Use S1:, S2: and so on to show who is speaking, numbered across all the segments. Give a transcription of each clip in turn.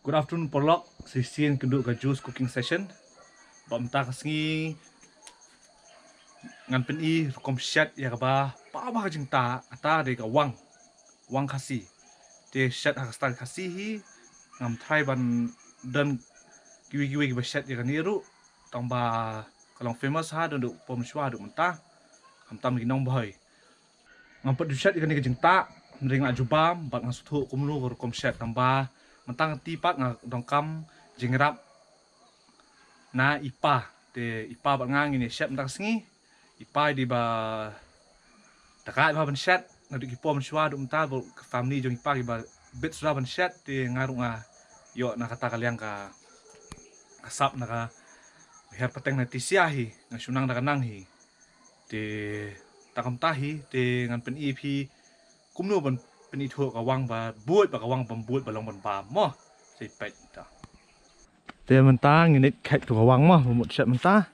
S1: Good afternoon, Porlok. Sisian kenduk ke juice cooking session. Bam ta kasingi ngan pen I kom shat ya ba pa ba jing ta ata de ka wang kasi. De shat ha star kasi hi ngam thai ban dan giwi ba shat ya ka niru tamba kalong famous ha dan du pom shwa du menta ngam tam gi nong boy. Ngam pet du shat ya ka ni ka jing ta ring la jubam bat ngang suthu kumlu ko kom shat tamba mentang tipat ngak dongkam jengrap na ipa te ipa bat ngang ini shat mentang singi ipa di ba takat ba ban shat ngadu kipom shwa du menta bo family jong ipa gi ba bit sudah ban shat te ngaru nga yo na kata kaliang ka kasap na ka her pateng na tisiahi ngasunang na kanang hi te takam tahi te ngan pen ip kumno ban penitho ka wang ba buat ba ka wang pembuat ba long ban ba mo sei pet ta te mentang ini khat ka wang mo mut shat menta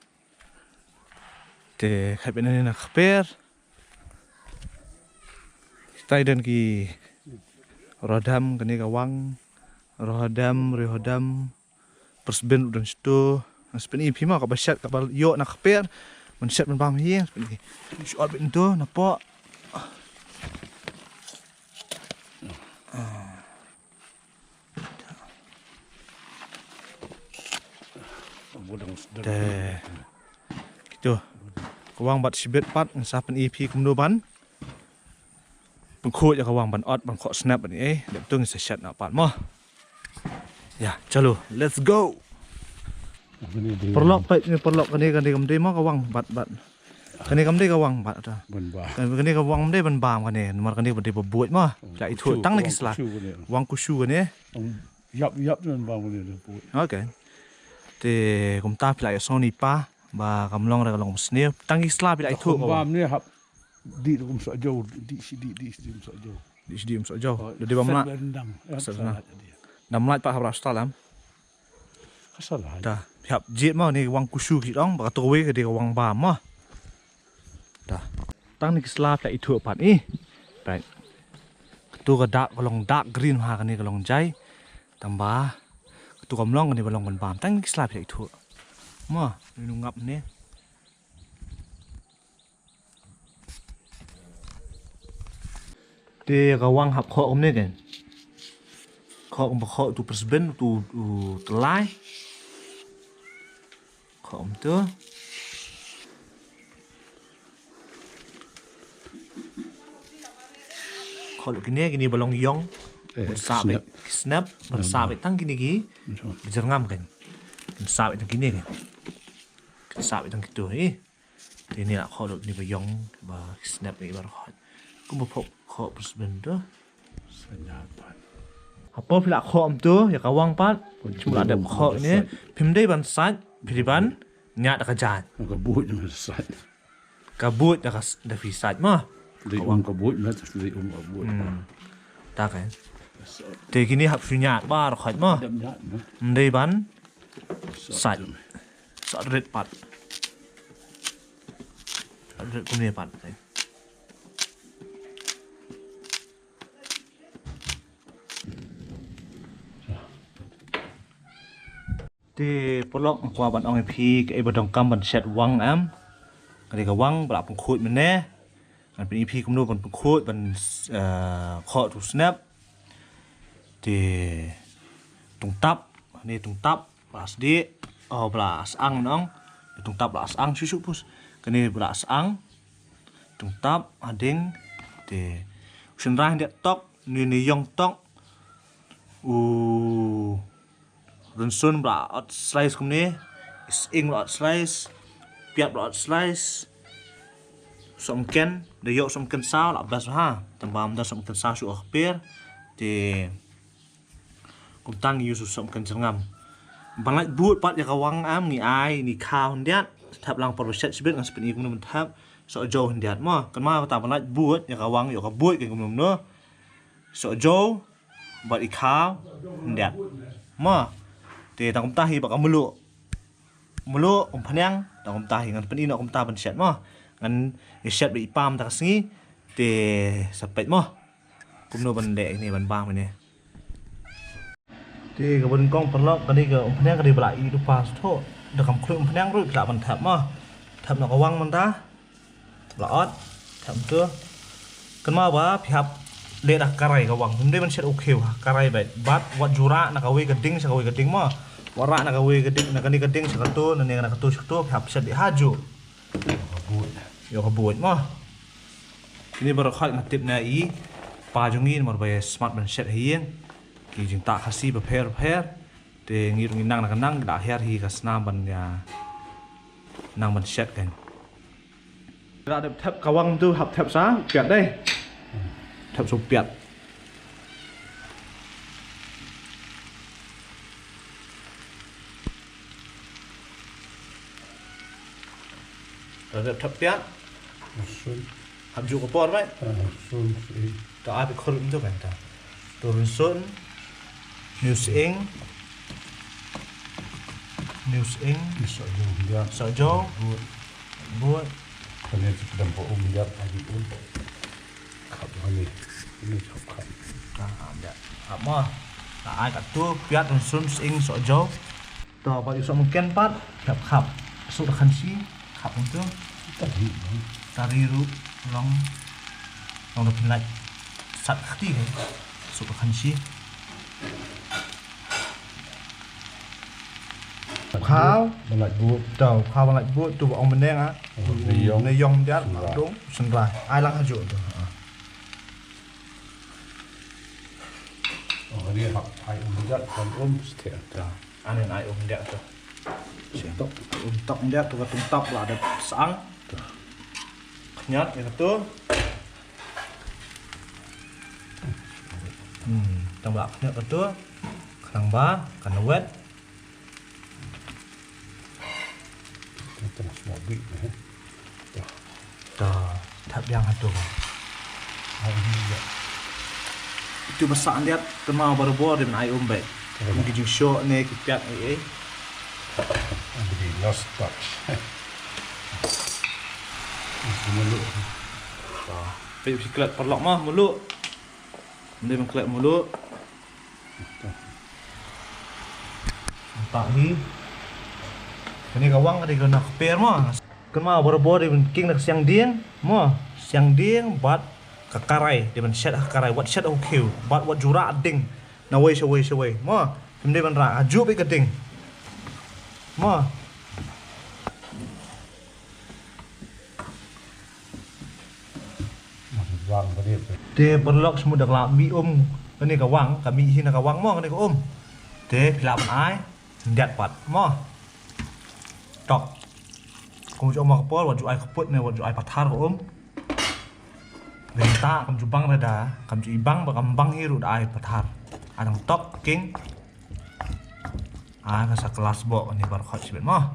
S1: te khat ben na khaper stai dan ki rodam kani ka wang rodam persben udan sto aspen I phima ka ba shat ka ba yo na khaper men shat men bam hi aspen ki shot ben to na po Deh, gitu. Kawang bat sibet pat ngasapen EP kumdoban. Pengkut ya kawang ban ot bang kok snap ni dep tu ngisa shot nak pat mo. Ya, chalo, let's go. Perlok kani kamde mo kawang bat. Kani kamde kawang bat ta. Kani kawang kamde ban bam kani, nomor kani bade buat mo. La itu tang lagi slah. Wang kushu kani.
S2: Yap nan bam kani buat.
S1: Okay. Te kumta pila ya soni pa ba kamlong ra kalong snip tangi sla pila itu
S2: bam ni hap di kum so jauh di so jauh
S1: di sidim so jauh de bam na nam lat pa habra stalam
S2: kasalah
S1: ta hap jit mau ni wang kusu ki dong ba to we ke de wang bam ma ta tang ni sla pila itu pat ni right tu ka dak kalong dark green ha kan ni kalong jai tambah tu kamlong ni balong ban bam tang slap ya itu ma ni ngap ni te kawang hap kho om ni kan kho tu persben tu telai kho om tu kho lu gini balong yong sabit snap sabit tang gini gi jerngam kan sabit tang gini kan sabit tang gitu ini lah kau ni bayong ba snap ni bar kau kum pop kau persbendo
S2: senyapan
S1: apa pula kau am tu ya kawang pat cuma ada kau ni pimdai ban sat piriban nyak dak jan
S2: kabut ni sat
S1: kabut dak fisat mah
S2: di kabut na di kabut
S1: ta kan te kini hap sunya bar khat ma ndai ban sat sat red pat red kumne pat te polok kwa ban ong phi ke badong kam ban set wang am kali ka wang bra pung khut mene an phi phi kumno ban pung khut ban kho tu snap te tung tap blas di blas ang nong tung tap blas ang susu pus kani blas ang tung tap ading te senrah dia tok ni yong tok runsun bla ot slice kumni ing bla slice piat bla slice somken de yo somken sao la bas ha tambam da somken sao su akper te kum tang yusu som kan jengam bangat buat pat ya kawang am ni ai ni kau ndiat thap lang por set sibet ngas peni kum thap so jo ndiat mo kan ma ta bangat buat ya kawang yo ka buat ke kum no so jo bat I kau ndiat mo te tang kum tahi ba kamulu mulu panyang tang kum tahi ngan peni no kum ta ban set mo ngan set bi pam ta singi te sapet mo kum no ban de ni ban bang ni Thì cái bên con phần lọ cái này cái ông phèn cái này lại đi pas thôi được cầm khuỷu ông phèn rồi lại bằng thẹp mà thẹp nó có quăng mình ta lọt thẹp chưa kan ma ba phap le dak karai ka wang hum man set okay wa karai bai bat wat jura na ka we geding sa ka we geding ma wara na ka we geding na kani geding sa ka to na ne na ka to to phap set di haju yo ka buat ma ini baru khat ngatip na i pa jungin mar bai smart man set hien ki jing ta khasi ba pher te ngir nang na kanang da her hi ka snam ban ya nang man set kan ra đẹp thép cả văng tu học thép sáng piệt đây thép số piệt rồi đẹp thép piệt
S2: Sun.
S1: học dụ có bor vậy
S2: Sun.
S1: tao ai bị khôn cho cảnh ta tôi xuân news ing
S2: Bisa juga.
S1: sợ gió buat
S2: Kami sedang berumur lagi pun. Kap ini kap kap.
S1: ada apa tak ai cả tu piat dan sun ing sợ gió tao bao nhiêu mungkin pat khap khap sudah kan si khap itu
S2: Tadi
S1: tariru long long lebih naik sat khati kan sudah kan si khao
S2: melak buat.
S1: tàu khao lại buat tu ông mình đen á
S2: Neyong.
S1: neyong dia đúng sân rai ai lăng haju tu
S2: Oh ini hak ai umur kan setiap.
S1: anh ai ông dia tu untuk dia tu katung top lah ada sang nyat itu tambah nyat itu kang ba kan wet
S2: Kita semua big.
S1: dah thap yang itu itu besar dia kemau baru bor dengan ai baik mungkin jing show ni kipiat ai
S2: Jadi lost touch. Mulut.
S1: pergi siklet perlok mah mulut dia mengklet mulut tak ni ini kawang ada kena keper mah kena baru-baru dia king nak siang ding mah siang ding bat kakarai dia men set kakarai wat set okay bat wat jura ding na wei shawei mah dia men ra aju pe keding mah
S2: Wang beri.
S1: dia berlok semua dak la mi ini kawang kami hina kawang mah ini ko dia pilap ai sendat pat mah tok kau cuma mau kepol wajib ai keput nih wajib ai pathar ko Genta kam jubang rada kam ju ibang ba kam bang hiru da ai pathar adang tok king ka sa kelas bo ni bar khot sibet mah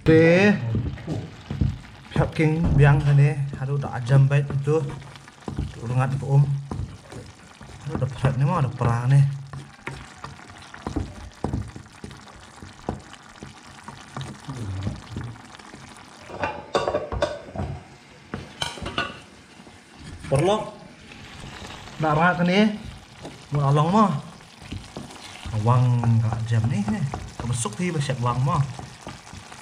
S1: te phap king biang kane haru da ajam bait itu urungat ko haru da prat ni mah da perang ni perlok darah kan ni mau along mah wang ka jam ni kabesuk hi beset wang mah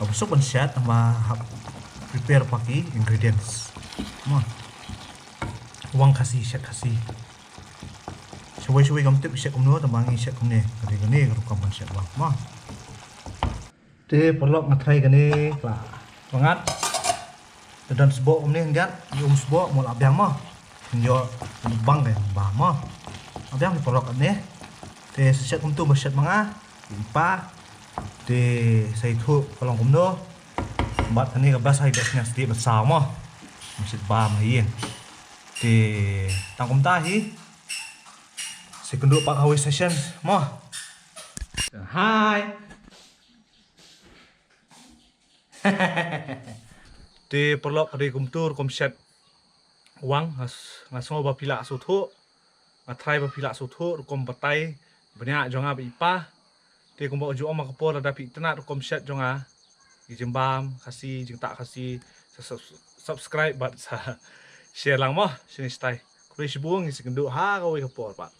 S1: kabesuk beset tambah prepare pakai ingredients mah wang kasih set kasih shawai kam tip set kumno tambah ngi set kumne kali kam set wang mah te perlok ngatrai kan ni lah bangat dan sebok ni ngat sebok mau abyang mah yo bang deh bah mah abyang diperlok ni te set kum tu beset manga pa te sai thu kolong kum no bat ni ka bas hai besnya sedikit besar mah mesit ba mah yin te tang kum ta hi sekundo pak hawi session mah hai te perlok kadi kum tur kum set wang ngasong ba pila suthu ngatrai ba pila suthu kum batai banyak jonga ba ipa te kum ba ju oma kapor ada pi tenat kum set jonga jembam kasih jeng tak kasih subscribe bat share lang mah sini stay kulis buang isi kenduk ha kawe kapor pak